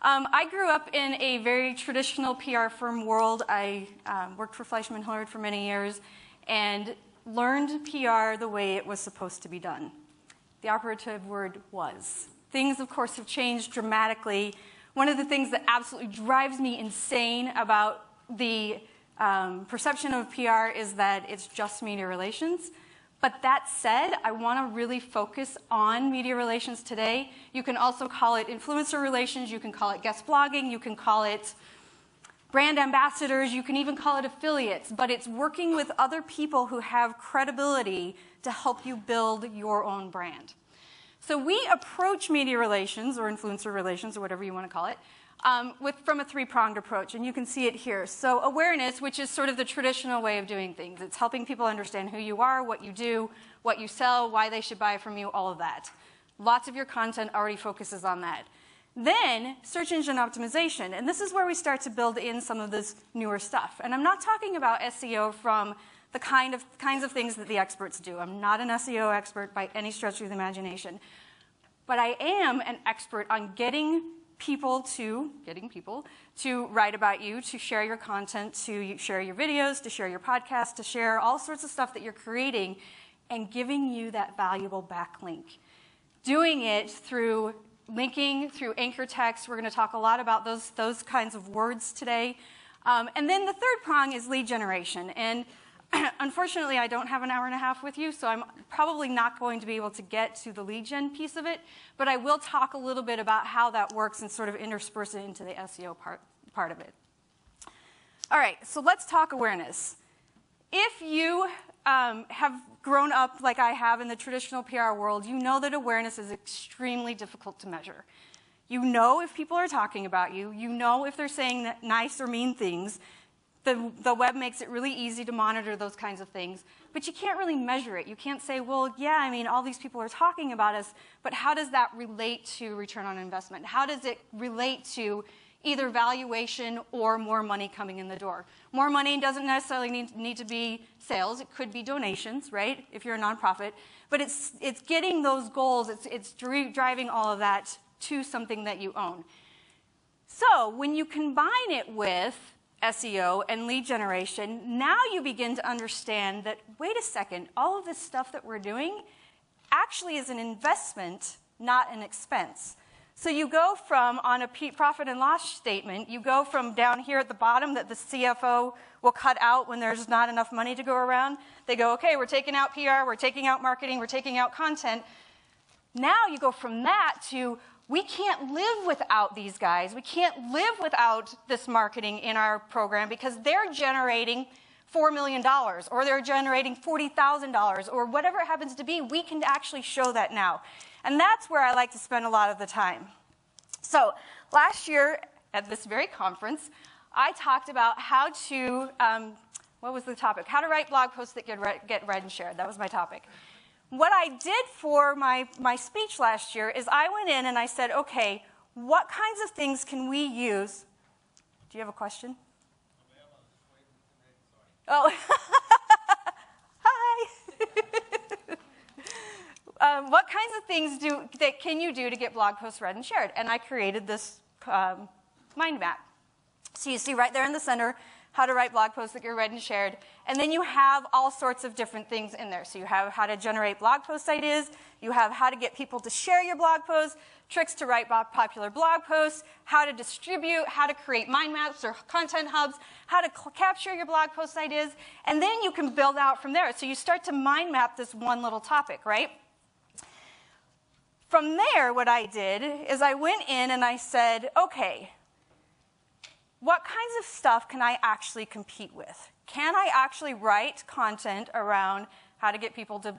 I grew up in a very traditional PR firm world. I worked for Fleischman Hillard for many years and learned PR the way it was supposed to be done. The operative word was. Things, of course, have changed dramatically. One of the things that absolutely drives me insane about the perception of PR is that it's just media relations. But that said, I want to really focus on media relations today. You can also call it influencer relations. You can call it guest blogging. You can call it brand ambassadors. You can even call it affiliates. But it's working with other people who have credibility to help you build your own brand. So we approach media relations or influencer relations or whatever you want to call it from a three-pronged approach, and you can see it here. So awareness, which is sort of the traditional way of doing things. It's helping people understand who you are, what you do, what you sell, why they should buy from you, all of that. Lots of your content already focuses on that. Then search engine optimization, and this is where we start to build in some of this newer stuff. And I'm not talking about SEO from the kinds of things that the experts do. I'm not an SEO expert by any stretch of the imagination. But I am an expert on getting people to write about you, to share your content, to share your videos, to share your podcast, to share all sorts of stuff that you're creating, and giving you that valuable backlink. Doing it through linking, through anchor text. We're going to talk a lot about those kinds of words today. And then the third prong is lead generation. And unfortunately, I don't have an hour and a half with you, so I'm probably not going to be able to get to the lead gen piece of it, but I will talk a little bit about how that works and sort of intersperse it into the SEO part of it. All right, so let's talk awareness. If you have grown up like I have in the traditional PR world, you know that awareness is extremely difficult to measure. You know if people are talking about you. You know if they're saying nice or mean things. The web makes it really easy to monitor those kinds of things, but you can't really measure it. You can't say, well, yeah, I mean, all these people are talking about us, but how does that relate to return on investment? How does it relate to either valuation or more money coming in the door? More money doesn't necessarily need to be sales. It could be donations, right, if you're a nonprofit. But it's getting those goals. It's driving all of that to something that you own. So when you combine it with SEO and lead generation, now you begin to understand that, wait a second, all of this stuff that we're doing actually is an investment, not an expense. So you go from, on a profit and loss statement, you go from down here at the bottom that the CFO will cut out when there's not enough money to go around. They go, okay, we're taking out PR, we're taking out marketing, we're taking out content. Now you go from that to, we can't live without these guys. We can't live without this marketing in our program because they're generating $4 million or they're generating $40,000 or whatever it happens to be. We can actually show that now. And that's where I like to spend a lot of the time. So last year at this very conference, I talked about how to, what was the topic? How to write blog posts that get read and shared. That was my topic. What I did for my speech last year is I went in and I said, okay, what kinds of things can we use? Do you have a question? Oh, hi. What kinds of things can you do to get blog posts read and shared? And I created this mind map. So you see right there in the center, how to write blog posts that get read and shared. And then you have all sorts of different things in there. So you have how to generate blog post ideas. You have how to get people to share your blog posts, tricks to write popular blog posts, how to distribute, how to create mind maps or content hubs, how to capture your blog post ideas. And then you can build out from there. So you start to mind map this one little topic, right? From there, what I did is I went in and I said, okay, what kinds of stuff can I actually compete with? Can I actually write content around how to get people to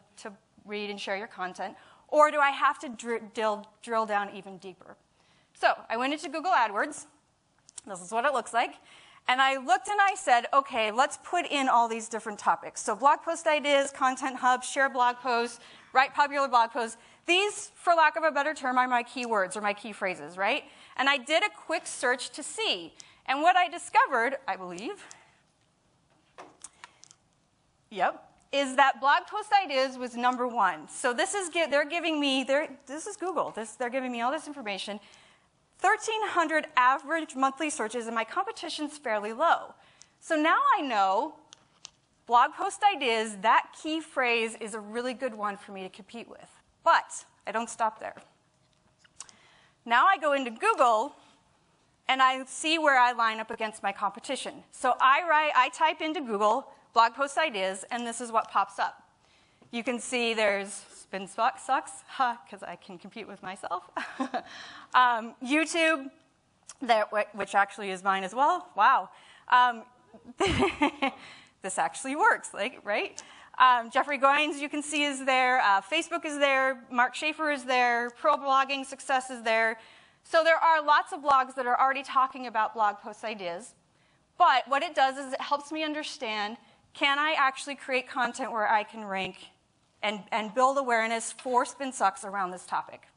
read and share your content? Or do I have to drill down even deeper? So I went into Google AdWords. This is what it looks like. And I looked and I said, okay, let's put in all these different topics. So blog post ideas, content hubs, share blog posts, write popular blog posts. These, for lack of a better term, are my keywords or my key phrases, right? And I did a quick search to see. And what I discovered, I believe, is that blog post ideas was number one. So this is they're giving me, this is Google. They're giving me all this information. 1,300 average monthly searches, and my competition's fairly low. So now I know blog post ideas, that key phrase is a really good one for me to compete with. But I don't stop there. Now I go into Google, and I see where I line up against my competition. So I type into Google blog post ideas, and this is what pops up. You can see there's Spin Sucks, because I can compete with myself. YouTube, which actually is mine as well. Wow. This actually works, right? Jeffrey Goins, you can see, is there. Facebook is there. Mark Schaefer is there. Pro Blogging Success is there. So there are lots of blogs that are already talking about blog post ideas. But what it does is it helps me understand, can I actually create content where I can rank and build awareness for Spin Sucks around this topic?